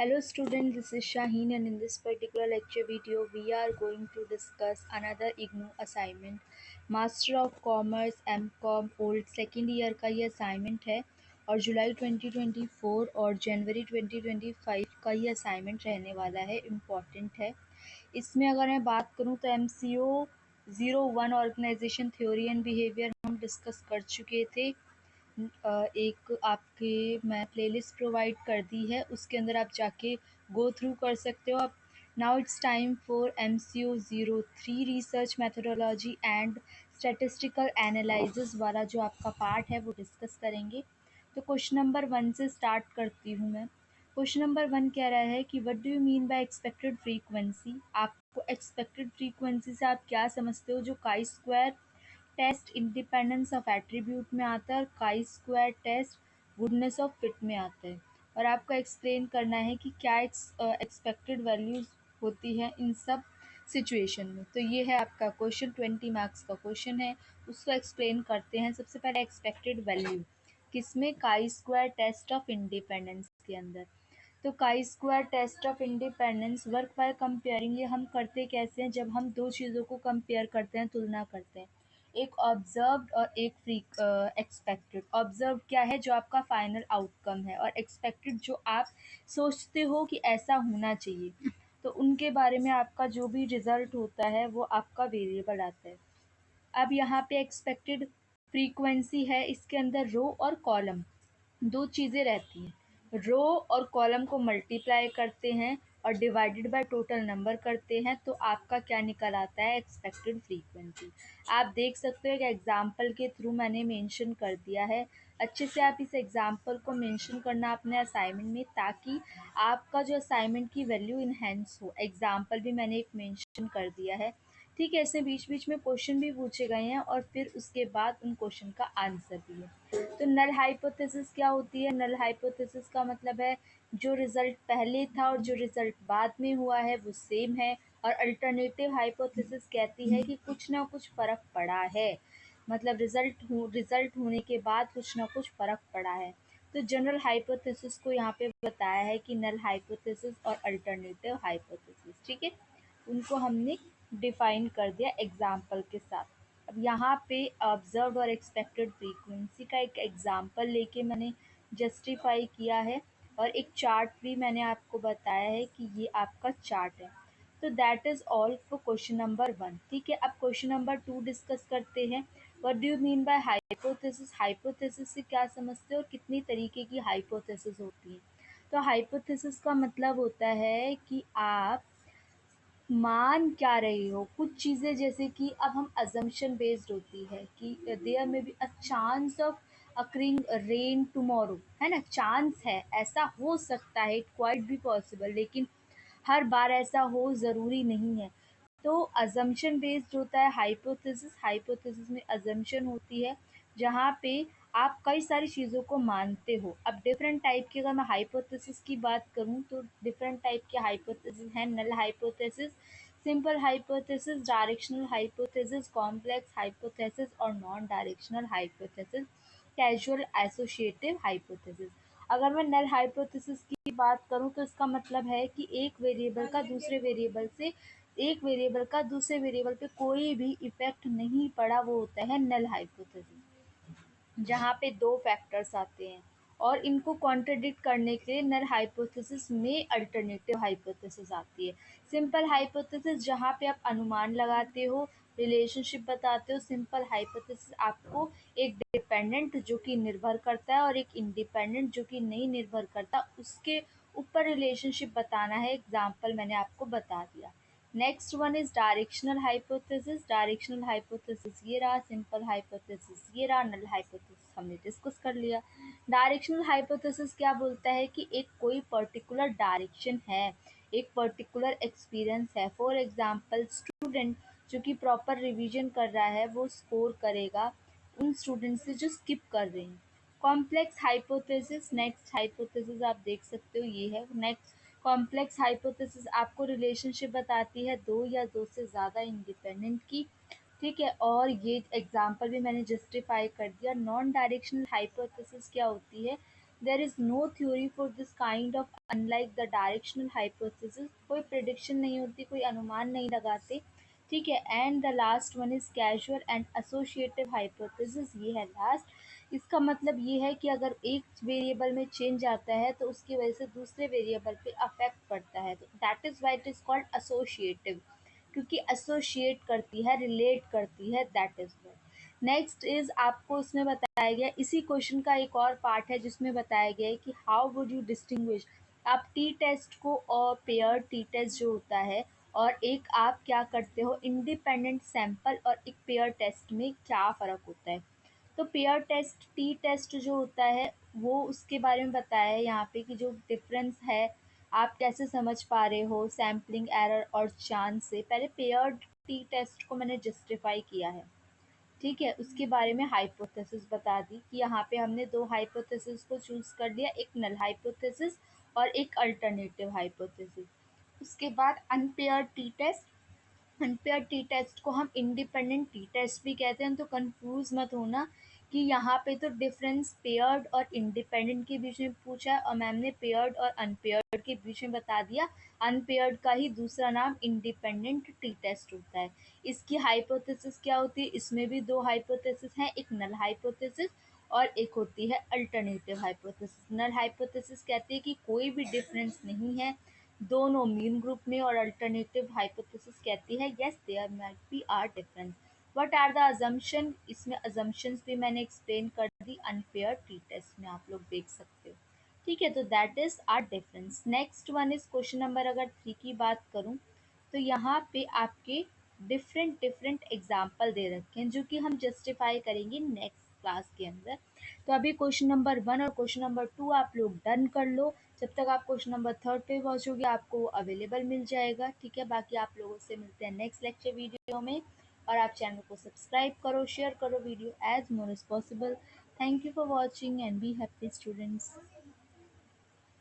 Hello student, this is Shaheen and in this particular lecture video we are going to discuss another IGNOU assignment. Master of Commerce MCOM old second year का ये assignment है और जुलाई 2024 और जनवरी 2025 का ये assignment रहने वाला है, इम्पॉर्टेंट है। इसमें अगर मैं बात करूँ तो MCO 01 organisation theory and behaviour हम डिस्कस कर चुके थे। एक आपके मैं प्लेलिस्ट प्रोवाइड कर दी है, उसके अंदर आप जाके गो थ्रू कर सकते हो। अब now it's time for MCO 03 research methodology and statistical analysis वाला जो आपका पार्ट है वो डिस्कस करेंगे। तो क्वेश्चन नंबर 1 से स्टार्ट करती हूँ मैं। क्वेश्चन नंबर 1 कह रहा है कि what do you mean by expected frequency. आपको एक्सपेक्टेड फ्रीक्वेंसी से आप क्या समझते हो? जो chi square test independence of attribute में आता है और chi square test goodness of fit में आता है। और आपको एक्सप्लेन करना है कि क्या एक्सपेक्टेड वैल्यूज होती है इन सब सिचुएशन में। तो ये है आपका क्वेश्चन, 20 मार्क्स का क्वेश्चन है, उसको एक्सप्लेन करते हैं। सबसे पहले एक्सपेक्टेड वैल्यू किसमें? काई स्क्वायर टेस्ट ऑफ इंडिपेंडेंस के अंदर। तो chi square test of independence work by comparing, ये हम करते कैसे हैं? जब हम दो चीज़ों को कंपेयर करते हैं, तुलना करते हैं, एक ऑब्जर्व्ड और एक फ्री एक्सपेक्टेड। ऑब्जर्व्ड क्या है? जो आपका फाइनल आउटकम है, और एक्सपेक्टेड जो आप सोचते हो कि ऐसा होना चाहिए। तो उनके बारे में आपका जो भी रिजल्ट होता है वो आपका वेरिएबल आता है। अब यहाँ पे एक्सपेक्टेड फ्रीक्वेंसी है, इसके अंदर रो और कॉलम दो चीज़ें रहती हैं। रो और कॉलम को मल्टीप्लाई करते हैं और डिवाइडेड बाय टोटल नंबर करते हैं, तो आपका क्या निकल आता है? Expected frequency. आप देख सकते हो कि एग्जाम्पल के थ्रू मैंने मेंशन कर दिया है। अच्छे से आप इस एग्जाम्पल को मेंशन करना अपने असाइनमेंट में, ताकि आपका जो असाइनमेंट की वैल्यू इन्हेंस हो। एग्जाम्पल भी मैंने एक मेंशन कर दिया है, ठीक है। इससे बीच बीच में क्वेश्चन भी पूछे गए हैं और फिर उसके बाद उन क्वेश्चन का आंसर भी है। तो नल हाइपोथेसिस क्या होती है? नल हाइपोथेसिस का मतलब है जो रिजल्ट पहले था और जो रिजल्ट बाद में हुआ है वो सेम है। और अल्टरनेटिव हाइपोथेसिस कहती है कि कुछ ना कुछ फ़र्क पड़ा है, मतलब रिजल्ट होने के बाद कुछ ना कुछ फ़र्क पड़ा है। तो जनरल हाइपोथेसिस को यहाँ पे बताया है कि नल हाइपोथेसिस और अल्टरनेटिव हाइपोथेसिस, ठीक है, उनको हमने डिफाइन कर दिया एग्जाम्पल के साथ। अब यहाँ पे ऑब्जर्व्ड और एक्सपेक्टेड फ्रीक्वेंसी का एक एग्जाम्पल लेके मैंने जस्टिफाई किया है, और एक चार्ट भी मैंने आपको बताया है कि ये आपका चार्ट है। तो that is all for question number 1, ठीक है। अब क्वेश्चन नंबर 2 डिस्कस करते हैं। What do you mean bye hypothesis. Hypothesis से क्या समझते हो और कितनी तरीके की हाइपोथेसिस होती है? तो हाइपोथेसिस का मतलब होता है कि आप मान क्या रहे हो कुछ चीज़ें, जैसे कि अब हम अजम्पशन बेस्ड होती है कि देयर में be a chance of occurring rain tomorrow, है ना, चांस है, ऐसा हो सकता है, इट क्वाइट बी पॉसिबल, लेकिन हर बार ऐसा हो ज़रूरी नहीं है। तो अजम्पशन बेस्ड होता है हाइपोथेसिस। हाइपोथेसिस में अजम्पशन होती है जहाँ पे आप कई सारी चीज़ों को मानते हो। अब डिफरेंट टाइप की अगर मैं हाइपोथेसिस की बात करूँ तो डिफरेंट टाइप के हाइपोथेसिस हैं। Null hypothesis, simple hypothesis, directional hypothesis, complex hypothesis और non directional hypothesis, causal associative hypothesis. अगर मैं नल हाइपोथेसिस की बात करूं तो इसका मतलब है कि एक वेरिएबल का दूसरे वेरिएबल पे कोई भी इफेक्ट नहीं पड़ा, वो होता है नल हाइपोथेसिस। जहाँ पे दो फैक्टर्स आते हैं और इनको कॉन्ट्रडिक्ट करने के लिए नल हाइपोथेसिस में अल्टरनेटिव हाइपोथेसिस आती है। सिंपल हाइपोथेसिस जहाँ पे आप अनुमान लगाते हो, रिलेशनशिप बताते हो। सिंपल हाइपोथेसिस आपको एक डिपेंडेंट जो कि निर्भर करता है और एक इंडिपेंडेंट जो कि नहीं निर्भर करता, उसके ऊपर रिलेशनशिप बताना है। एग्जाम्पल मैंने आपको बता दिया। Next one is directional hypothesis. Directional hypothesis ये रहा, सिंपल हाइपोथेसिस ये रहा, नल हाइपोथेसिस हमने डिस्कस कर लिया। डायरेक्शनल हाइपोथेसिस क्या बोलता है कि एक कोई पर्टिकुलर डायरेक्शन है, एक पर्टिकुलर एक्सपीरियंस है। फॉर एग्जांपल स्टूडेंट जो कि प्रॉपर रिवीजन कर रहा है वो स्कोर करेगा उन स्टूडेंट से जो स्किप कर रहे हैं। कॉम्प्लेक्स हाइपोथेसिस, नेक्स्ट हाइपोथेसिस आप देख सकते हो ये है नेक्स्ट। कॉम्प्लेक्स हाइपोथेसिस आपको रिलेशनशिप बताती है दो या दो से ज़्यादा इंडिपेंडेंट की, ठीक है, और ये एग्जांपल भी मैंने जस्टिफाई कर दिया। नॉन डायरेक्शनल हाइपोथेसिस क्या होती है? There is no theory for this kind of unlike the directional hypothesis. कोई प्रिडिक्शन नहीं होती, कोई अनुमान नहीं लगाते। ठीक है, and the last one is causal and associative hypothesis, ये है लास्ट। इसका मतलब ये है कि अगर एक वेरिएबल में चेंज आता है तो उसकी वजह से दूसरे वेरिएबल पे अफेक्ट पड़ता है, तो that is why it is called associative, क्योंकि एसोसिएट करती है, रिलेट करती है, that is why. Next is आपको इसमें बताया गया, इसी क्वेश्चन का एक और पार्ट है जिसमें बताया गया है कि हाउ वुड यू डिस्टिंग्विश, आप टी टेस्ट को और पेयर टी टेस्ट जो होता है, और एक आप क्या करते हो इंडिपेंडेंट सैंपल और एक पेयर टेस्ट में क्या फ़र्क होता है। तो पेयर टेस्ट टी टेस्ट जो होता है वो उसके बारे में बताया है यहाँ पे कि जो डिफरेंस है आप कैसे समझ पा रहे हो सैम्पलिंग एरर और चांस से। पहले पेयर टी टेस्ट को मैंने जस्टिफाई किया है, ठीक है, उसके बारे में हाइपोथेसिस बता दी कि यहाँ पे हमने दो हाइपोथेसिस को चूज कर लिया, एक नल हाइपोथेसिस और एक अल्टरनेटिव हाइपोथेसिस। उसके बाद unpaired T test, unpaired T test को हम इंडिपेंडेंट टी टेस्ट भी कहते हैं, तो कंफ्यूज मत होना कि यहाँ पे तो डिफरेंस पेयर्ड और इंडिपेंडेंट के बीच में पूछा है और मैम ने पेयर्ड और अनपेयर्ड के बीच में बता दिया। अनपेयर्ड का ही दूसरा नाम इंडिपेंडेंट टी टेस्ट होता है। इसकी हाइपोथेसिस क्या होती है, इसमें भी दो हाइपोथेसिस हैं, एक नल हाइपोथेसिस और एक होती है अल्टरनेटिव हाइपोथेसिस। नल हाइपोथेसिस कहती है कि कोई भी डिफरेंस नहीं है दोनों मीन ग्रुप में, और अल्टरनेटिव हाइपोथेसिस कहती है yes there might be are difference. What are the assumption, इसमें अजम्पशंस भी मैंने एक्सप्लेन कर दी अनपेयर टी टेस्ट में, आप लोग देख सकते हो। ठीक है, तो that is are difference. Next one is question number अगर 3 की बात करूं, तो यहाँ पे आपके डिफरेंट डिफरेंट एग्जाम्पल दे रखे हैं जो कि हम जस्टिफाई करेंगे नेक्स्ट क्लास के अंदर। तो अभी क्वेश्चन नंबर 1 और क्वेश्चन नंबर 2 आप लोग डन कर लो, जब तक आप क्वेश्चन नंबर 3 पे पहुँचोगे आपको वो अवेलेबल मिल जाएगा। ठीक है, बाकी आप लोगों से मिलते हैं नेक्स्ट लेक्चर वीडियो में, और आप चैनल को सब्सक्राइब करो, शेयर करो video as more as possible. Thank you for watching and be happy students.